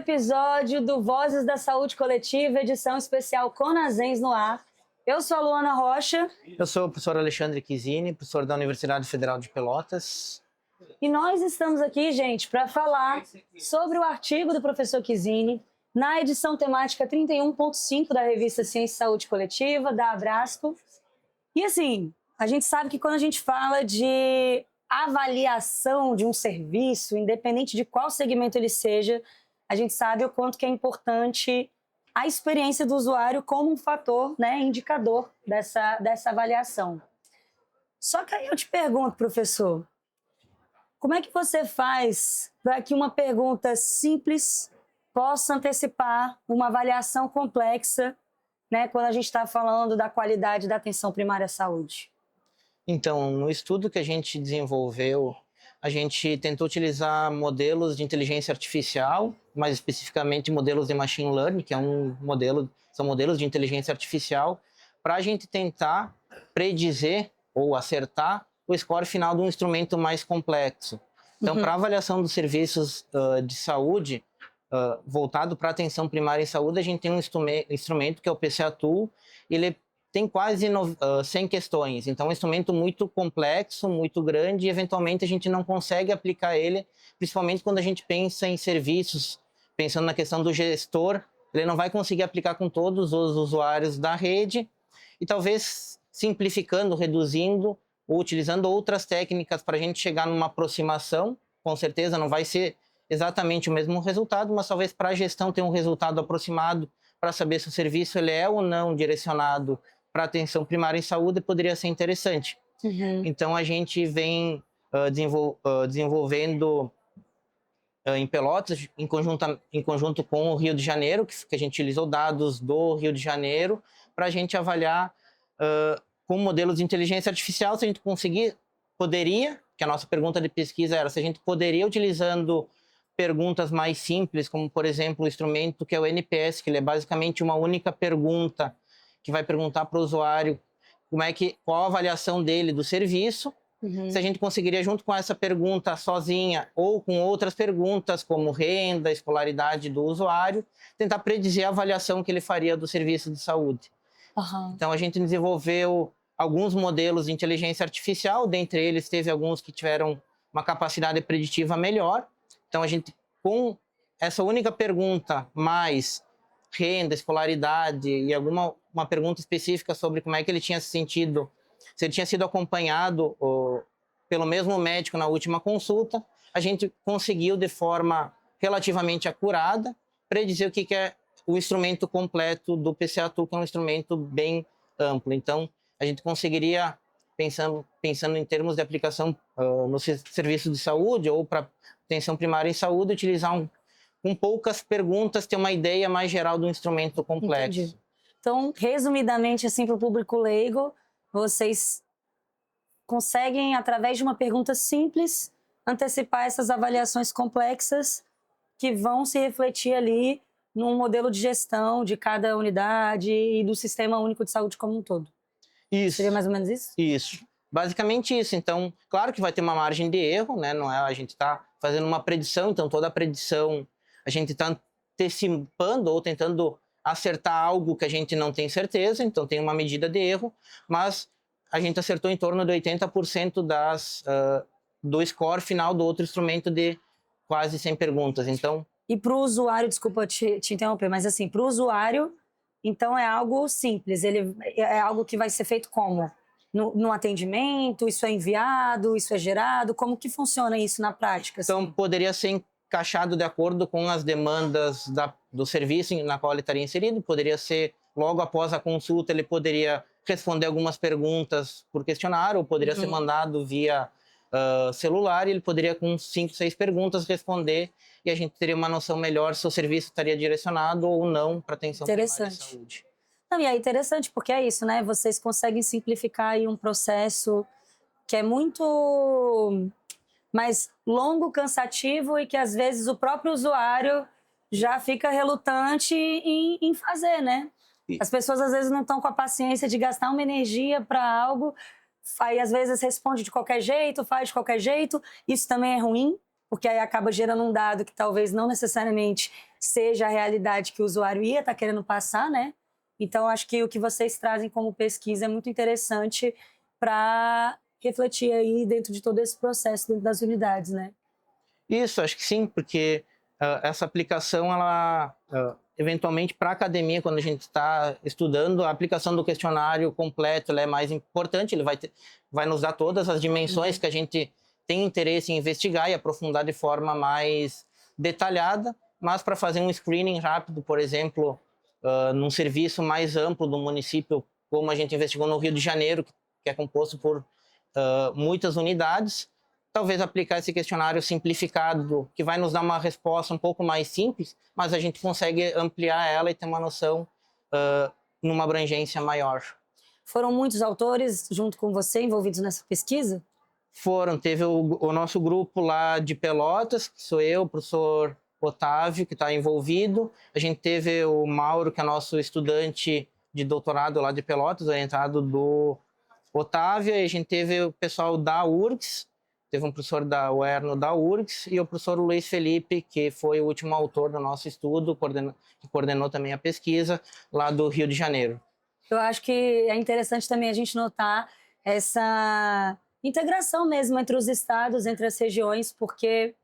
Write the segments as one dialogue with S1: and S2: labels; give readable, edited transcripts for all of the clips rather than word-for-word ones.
S1: episódio do Vozes da Saúde Coletiva, edição especial Conasens no ar. Eu sou a Luana Rocha.
S2: Eu sou o professor Alexandre Chiesini, professor da Universidade Federal de Pelotas.
S1: E nós estamos aqui, gente, para falar sobre o artigo do professor Chiesini na edição temática 31.5 da revista Ciência e Saúde Coletiva, da Abrasco. E assim, a gente sabe que quando a gente fala de avaliação de um serviço, independente de qual segmento ele seja, a gente sabe o quanto que é importante a experiência do usuário como um fator, né, indicador dessa avaliação. Só que aí eu te pergunto, professor, como é que você faz para que uma pergunta simples possa antecipar uma avaliação complexa, né, quando a gente está falando da qualidade da atenção primária à saúde?
S2: Então, no estudo que a gente desenvolveu, a gente tentou utilizar modelos de inteligência artificial, mais especificamente modelos de machine learning, que são modelos de inteligência artificial, para a gente tentar predizer ou acertar o score final de um instrumento mais complexo. Então, para avaliação dos serviços de saúde, voltado para atenção primária em saúde, a gente tem um instrumento que é o PCA Tool. Ele tem quase 100 questões, então é um instrumento muito complexo, muito grande, e eventualmente a gente não consegue aplicar ele, principalmente quando a gente pensa em serviços, pensando na questão do gestor, ele não vai conseguir aplicar com todos os usuários da rede, e talvez simplificando, reduzindo, ou utilizando outras técnicas para a gente chegar numa aproximação. Com certeza não vai ser exatamente o mesmo resultado, mas talvez para a gestão ter um resultado aproximado, para saber se o serviço ele é ou não direcionado para atenção primária em saúde, poderia ser interessante. Então, a gente vem desenvolvendo em Pelotas, em conjunto com o Rio de Janeiro, que a gente utilizou dados do Rio de Janeiro, para a gente avaliar com modelos de inteligência artificial, se a gente que a nossa pergunta de pesquisa era se a gente poderia, utilizando perguntas mais simples, como, por exemplo, o instrumento que é o NPS, que ele é basicamente uma única pergunta, que vai perguntar para o usuário qual a avaliação dele do serviço, se a gente conseguiria, junto com essa pergunta sozinha ou com outras perguntas, como renda, escolaridade do usuário, tentar predizer a avaliação que ele faria do serviço de saúde. Então, a gente desenvolveu alguns modelos de inteligência artificial, dentre eles teve alguns que tiveram uma capacidade preditiva melhor. Então, a gente, com essa única pergunta, mais renda, escolaridade e uma pergunta específica sobre como é que ele tinha se sentido, se ele tinha sido acompanhado pelo mesmo médico na última consulta, a gente conseguiu, de forma relativamente acurada, predizer o que é o instrumento completo do PCA Tool, que é um instrumento bem amplo. Então, a gente conseguiria, pensando em termos de aplicação no serviço de saúde ou para atenção primária em saúde, utilizar com poucas perguntas, ter uma ideia mais geral do instrumento complexo.
S1: Entendi. Então, resumidamente, assim, para o público leigo, vocês conseguem, através de uma pergunta simples, antecipar essas avaliações complexas que vão se refletir ali num modelo de gestão de cada unidade e do Sistema Único de Saúde como um todo.
S2: Isso.
S1: Seria mais ou menos isso?
S2: Isso. Basicamente isso. Então, claro que vai ter uma margem de erro, né? Não é, a gente está fazendo uma predição, então toda a predição a gente está antecipando ou tentando acertar algo que a gente não tem certeza, então tem uma medida de erro, mas a gente acertou em torno de 80% do score final do outro instrumento de quase 100 perguntas. Então,
S1: e para o usuário, desculpa te interromper, mas assim, para o usuário, então é algo simples, ele é algo que vai ser feito como? No atendimento, isso é enviado, isso é gerado, como que funciona isso na prática?
S2: Então,
S1: assim?
S2: Poderia ser encaixado de acordo com as demandas do serviço na qual ele estaria inserido, poderia ser logo após a consulta, ele poderia responder algumas perguntas por questionário, ou poderia ser mandado via celular, e ele poderia, com 5, 6 perguntas, responder, e a gente teria uma noção melhor se o serviço estaria direcionado ou não para atenção primária à saúde.
S1: Não, e é interessante porque é isso, né? Vocês conseguem simplificar aí um processo que é muito mais longo, cansativo e que às vezes o próprio usuário já fica relutante em fazer, né? As pessoas às vezes não estão com a paciência de gastar uma energia para algo, aí às vezes responde de qualquer jeito, faz de qualquer jeito. Isso também é ruim, porque aí acaba gerando um dado que talvez não necessariamente seja a realidade que o usuário ia estar querendo passar, né? Então, acho que o que vocês trazem como pesquisa é muito interessante para refletir aí dentro de todo esse processo dentro das unidades, né?
S2: Isso, acho que sim, porque essa aplicação, ela eventualmente para a academia, quando a gente está estudando, a aplicação do questionário completo ela é mais importante, ele vai nos dar todas as dimensões que a gente tem interesse em investigar e aprofundar de forma mais detalhada, mas para fazer um screening rápido, por exemplo, num serviço mais amplo do município, como a gente investigou no Rio de Janeiro, que é composto por muitas unidades, talvez aplicar esse questionário simplificado, que vai nos dar uma resposta um pouco mais simples, mas a gente consegue ampliar ela e ter uma noção numa abrangência maior.
S1: Foram muitos autores, junto com você, envolvidos nessa pesquisa?
S2: Teve o nosso grupo lá de Pelotas, que sou eu, o professor Otávio, que está envolvido. A gente teve o Mauro, que é nosso estudante de doutorado lá de Pelotas, orientado do Otávio, e a gente teve o pessoal da URGS, teve um professor da UERN da URGS e o professor Luiz Felipe, que foi o último autor do nosso estudo, que coordenou também a pesquisa lá do Rio de Janeiro.
S1: Eu acho que é interessante também a gente notar essa integração mesmo entre os estados, entre as regiões, porque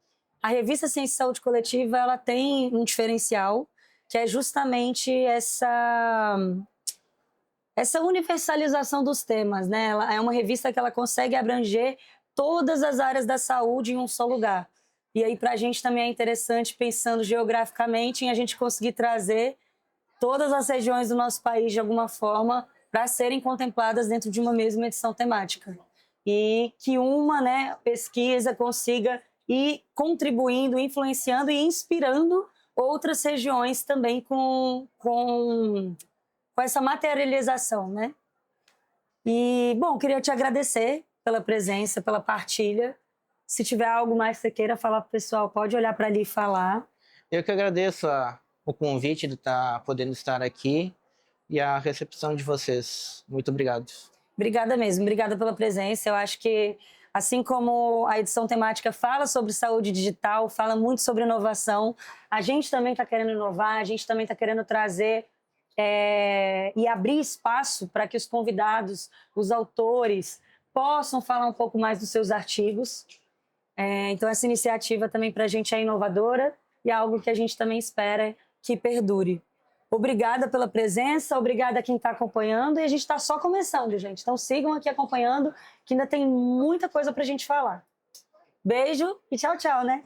S1: a revista Ciência e Saúde Coletiva ela tem um diferencial, que é justamente essa universalização dos temas, né? Ela é uma revista que ela consegue abranger todas as áreas da saúde em um só lugar. E aí, para a gente também é interessante, pensando geograficamente, em a gente conseguir trazer todas as regiões do nosso país, de alguma forma, para serem contempladas dentro de uma mesma edição temática. E que uma, né, pesquisa consiga ir contribuindo, influenciando e inspirando outras regiões também com essa materialização, né? E, bom, queria te agradecer pela presença, pela partilha. Se tiver algo mais que você queira falar para o pessoal, pode olhar para ali e falar.
S2: Eu que agradeço o convite de estar podendo estar aqui e a recepção de vocês. Muito obrigado.
S1: Obrigada mesmo, obrigada pela presença. Eu acho que, assim como a edição temática fala sobre saúde digital, fala muito sobre inovação, a gente também está querendo inovar, a gente também está querendo trazer e abrir espaço para que os convidados, os autores, possam falar um pouco mais dos seus artigos. Então, essa iniciativa também para a gente é inovadora e é algo que a gente também espera que perdure. Obrigada pela presença, obrigada a quem está acompanhando, e a gente está só começando, gente. Então, sigam aqui acompanhando, que ainda tem muita coisa para a gente falar. Beijo e tchau, tchau, né?